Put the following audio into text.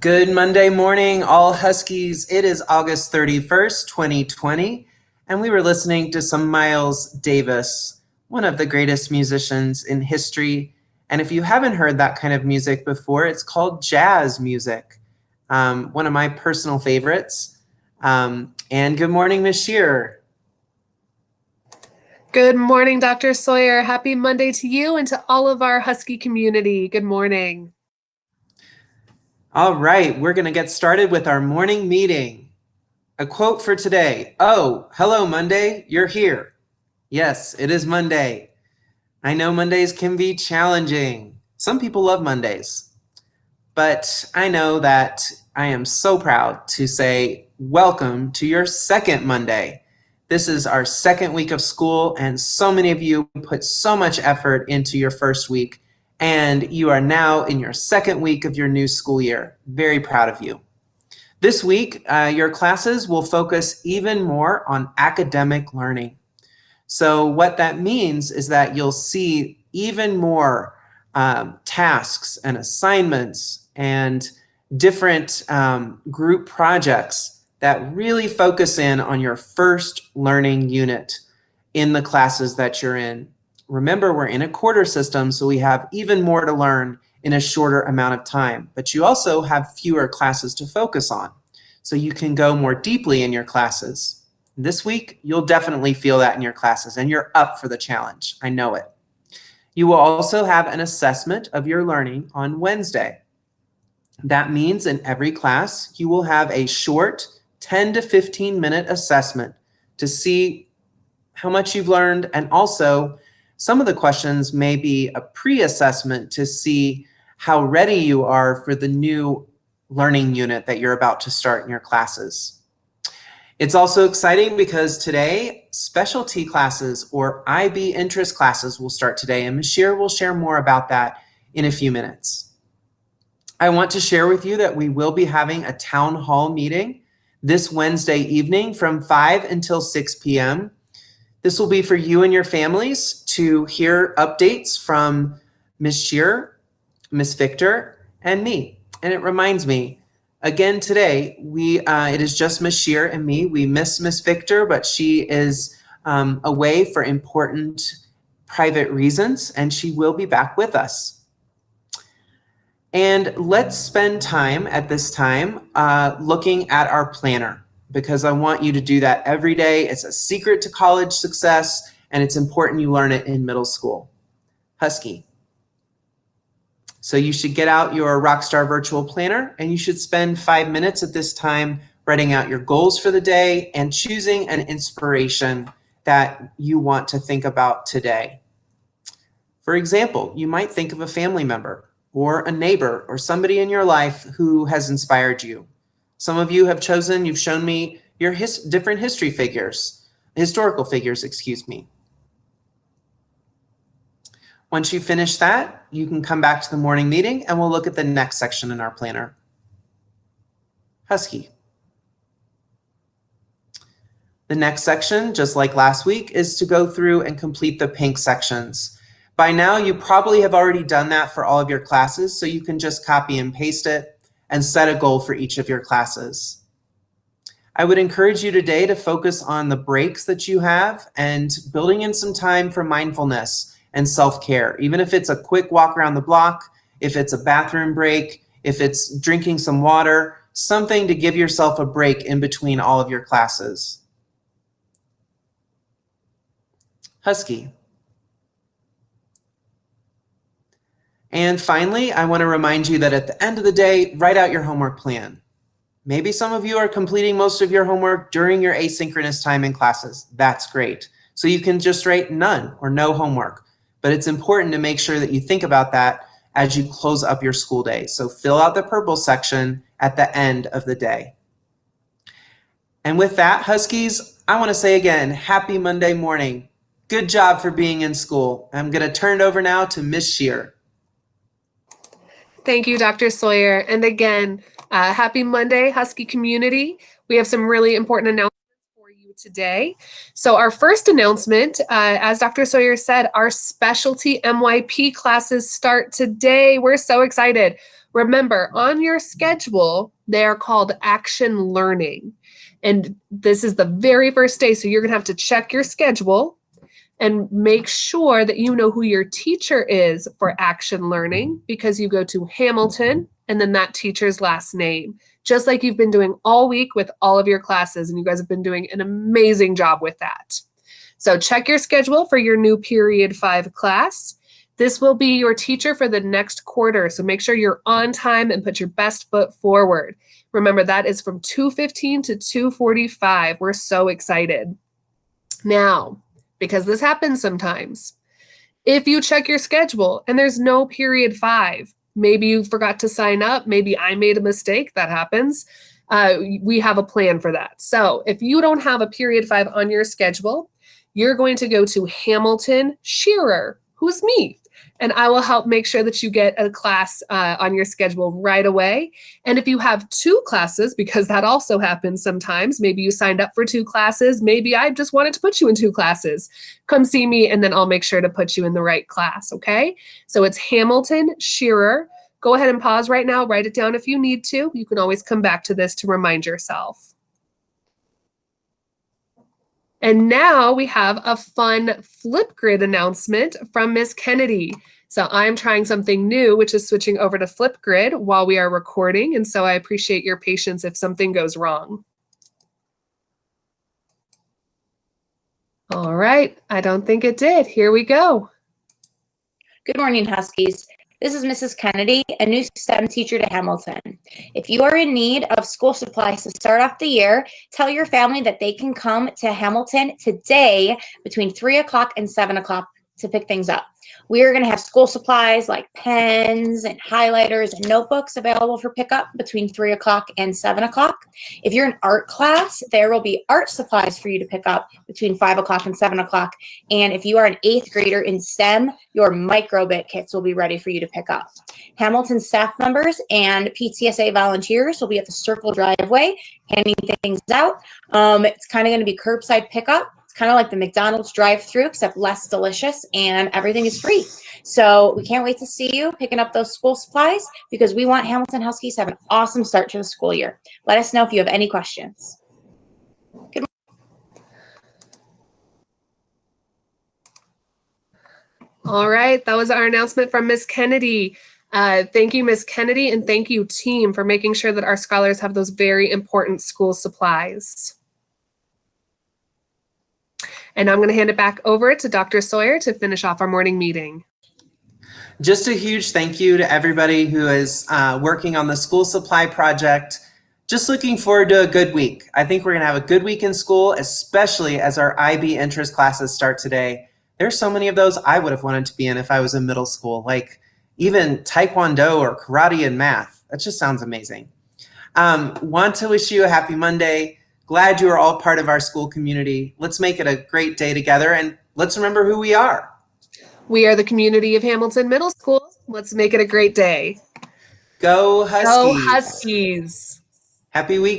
Good Monday morning, all Huskies. It is August 31st, 2020, and we were listening to some Miles Davis, one of the greatest musicians in history. And if you haven't heard that kind of music before, it's called jazz music, one of my personal favorites. And good morning, Ms. Shearer. Good morning, Dr. Sawyer. Happy Monday to you and to all of our Husky community. Good morning. All right, we're going to get started with our morning meeting. A quote for today. Oh, hello, Monday. You're here. Yes, it is Monday. I know Mondays can be challenging. Some people love Mondays. But I know that I am so proud to say welcome to your second Monday. This is our second week of school, and so many of you put so much effort into your first week, and you are now in your second week of your new school year. Very proud of you. This week, your classes will focus even more on academic learning. So what that means is that you'll see even more tasks and assignments and different group projects that really focus in on your first learning unit in the classes that you're in. Remember, we're in a quarter system, so we have even more to learn in a shorter amount of time, but you also have fewer classes to focus on, so you can go more deeply in your classes. This week, you'll definitely feel that in your classes, and you're up for the challenge. I know it. You will also have an assessment of your learning on Wednesday. That means in every class, you will have a short 10 to 15-minute assessment to see how much you've learned, and also some of the questions may be a pre-assessment to see how ready you are for the new learning unit that you're about to start in your classes. It's also exciting because today, specialty classes or IB interest classes will start today, and Ms. Shearer will share more about that in a few minutes. I want to share with you that we will be having a town hall meeting this Wednesday evening from 5 until 6 p.m. This will be for you and your families to hear updates from Ms. Shearer, Ms. Victor, and me. And it reminds me, again today, it is just Ms. Shearer and me. We miss Ms. Victor, but she is away for important private reasons, and she will be back with us. And let's spend time at this time looking at our planner, because I want you to do that every day. It's a secret to college success, and it's important you learn it in middle school. Husky. So you should get out your Rockstar Virtual Planner, and you should spend 5 minutes at this time writing out your goals for the day and choosing an inspiration that you want to think about today. For example, you might think of a family member or a neighbor or somebody in your life who has inspired you. Some of you have chosen, you've shown me your different historical figures, excuse me. Once you finish that, you can come back to the morning meeting and we'll look at the next section in our planner. Husky. The next section, just like last week, is to go through and complete the pink sections. By now, you probably have already done that for all of your classes, so you can just copy and paste it and set a goal for each of your classes. I would encourage you today to focus on the breaks that you have and building in some time for mindfulness and self-care, even if it's a quick walk around the block, if it's a bathroom break, if it's drinking some water, something to give yourself a break in between all of your classes. Husky. And finally, I want to remind you that at the end of the day, write out your homework plan. Maybe some of you are completing most of your homework during your asynchronous time in classes. That's great. So you can just write none or no homework. But it's important to make sure that you think about that as you close up your school day. So fill out the purple section at the end of the day. And with that, Huskies, I want to say again, happy Monday morning. Good job for being in school. I'm going to turn it over now to Ms. Shearer. Thank you, Dr. Sawyer. And again, happy Monday, Husky community. We have some really important announcements for you today. So our first announcement, as Dr. Sawyer said, our specialty MYP classes start today. We're so excited. Remember, on your schedule, they are called Action Learning. And this is the very first day, so you're going to have to check your schedule and make sure that you know who your teacher is for Action Learning, because you go to Hamilton and then that teacher's last name, just like you've been doing all week with all of your classes, and you guys have been doing an amazing job with that. So check your schedule for your new Period 5 class. This will be your teacher for the next quarter, so make sure you're on time and put your best foot forward. Remember, that is from 2:15 to 2:45. We're so excited. Now, because this happens sometimes, if you check your schedule and there's no Period 5, maybe you forgot to sign up, maybe I made a mistake, that happens. We have a plan for that. So if you don't have a Period 5 on your schedule, you're going to go to Hamilton Shearer, who's me, and I will help make sure that you get a class on your schedule right away. And if you have 2 classes, because that also happens sometimes, maybe you signed up for 2 classes, maybe I just wanted to put you in 2 classes, come see me and then I'll make sure to put you in the right class, okay? So it's Hamilton Shearer. Go ahead and pause right now, write it down if you need to. You can always come back to this to remind yourself. And now we have a fun Flipgrid announcement from Miss Kennedy. So I'm trying something new, which is switching over to Flipgrid while we are recording. And so I appreciate your patience if something goes wrong. All right, I don't think it did. Here we go. Good morning, Huskies. This is Mrs. Kennedy, a new STEM teacher to Hamilton. If you are in need of school supplies to start off the year, tell your family that they can come to Hamilton today between 3 o'clock and 7 o'clock to pick things up. We are going to have school supplies like pens and highlighters and notebooks available for pickup between 3 o'clock and 7 o'clock. If you're in art class, there will be art supplies for you to pick up between 5 o'clock and 7 o'clock. And if you are an 8th grader in STEM, your microbit kits will be ready for you to pick up. Hamilton staff members and PTSA volunteers will be at the Circle driveway handing things out. It's kind of going to be curbside pickup. It's kind of like the McDonald's drive-through, except less delicious, and everything is free. So we can't wait to see you picking up those school supplies, because we want Hamilton Huskies to have an awesome start to the school year. Let us know if you have any questions. Good morning. All right, that was our announcement from Miss Kennedy. Thank you, Miss Kennedy, and thank you, team, for making sure that our scholars have those very important school supplies. And I'm going to hand it back over to Dr. Sawyer to finish off our morning meeting. Just a huge thank you to everybody who is working on the school supply project. Just looking forward to a good week. I think we're going to have a good week in school, especially as our IB interest classes start today. There's so many of those I would have wanted to be in if I was in middle school, like even Taekwondo or karate and math. That just sounds amazing. Want to wish you a happy Monday. Glad you are all part of our school community. Let's make it a great day together, and let's remember who we are. We are the community of Hamilton Middle School. Let's make it a great day. Go Huskies. Go Huskies. Happy week.